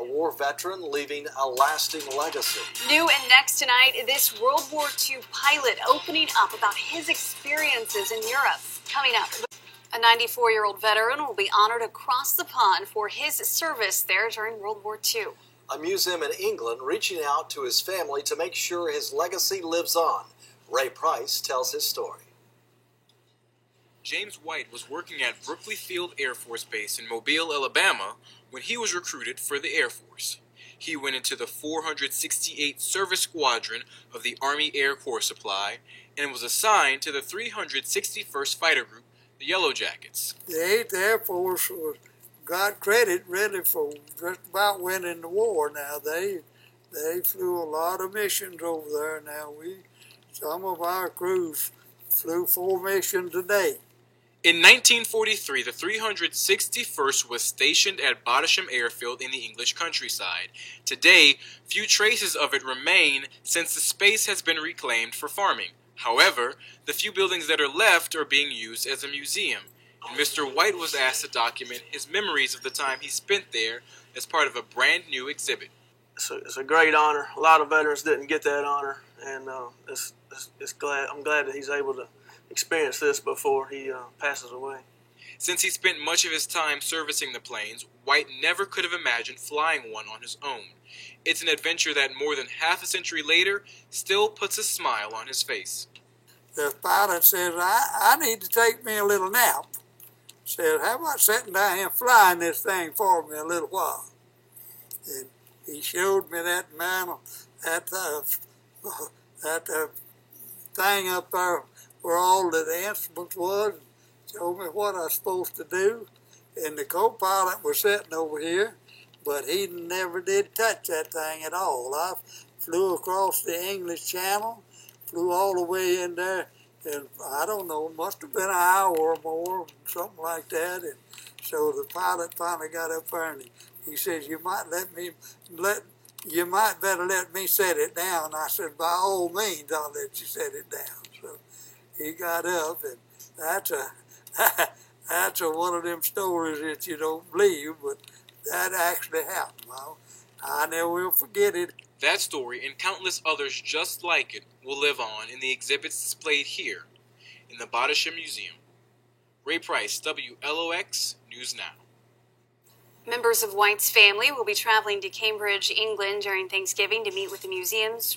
a war veteran leaving a lasting legacy. New and next tonight, this World War II pilot opening up about his experiences in Europe. Coming up, a 94-year-old veteran will be honored across the pond for his service there during World War II. A museum in England reaching out to his family to make sure his legacy lives on. Ray Price tells his story. James White was working at Brookley Field Air Force Base in Mobile, Alabama, when he was recruited for the Air Force. He went into the 468th Service Squadron of the Army Air Corps Supply and was assigned to the 361st Fighter Group, the Yellow Jackets. The 8th Air Force got credit really for just about winning the war. Now they flew a lot of missions over there. Now some of our crews flew 4 missions a day. In 1943, the 361st was stationed at Bottisham Airfield in the English countryside. Today, few traces of it remain since the space has been reclaimed for farming. However, the few buildings that are left are being used as a museum, and Mr. White was asked to document his memories of the time he spent there as part of a brand new exhibit. It's a great honor. A lot of veterans didn't get that honor, and I'm glad that he's able to experience this before he passes away. Since he spent much of his time servicing the planes, White never could have imagined flying one on his own. It's an adventure that more than half a century later still puts a smile on his face. The pilot says, I need to take me a little nap. Said, how about sitting down here and flying this thing for me a little while? And he showed me that mantle, that thing up there where all the instruments was, showed me what I was supposed to do. And the co-pilot was sitting over here, but he never did touch that thing at all. I flew across the English Channel, flew all the way in there, and I don't know, must have been an hour or more, something like that. And so the pilot finally got up there and he says, you might better let me set it down. I said, by all means, I'll let you set it down. So he got up, and that's one of them stories that you don't believe, but that actually happened. I never will forget it. That story and countless others just like it will live on in the exhibits displayed here in the Bottisham Museum. Ray Price, WLOX News Now. Members of White's family will be traveling to Cambridge, England during Thanksgiving to meet with the museum's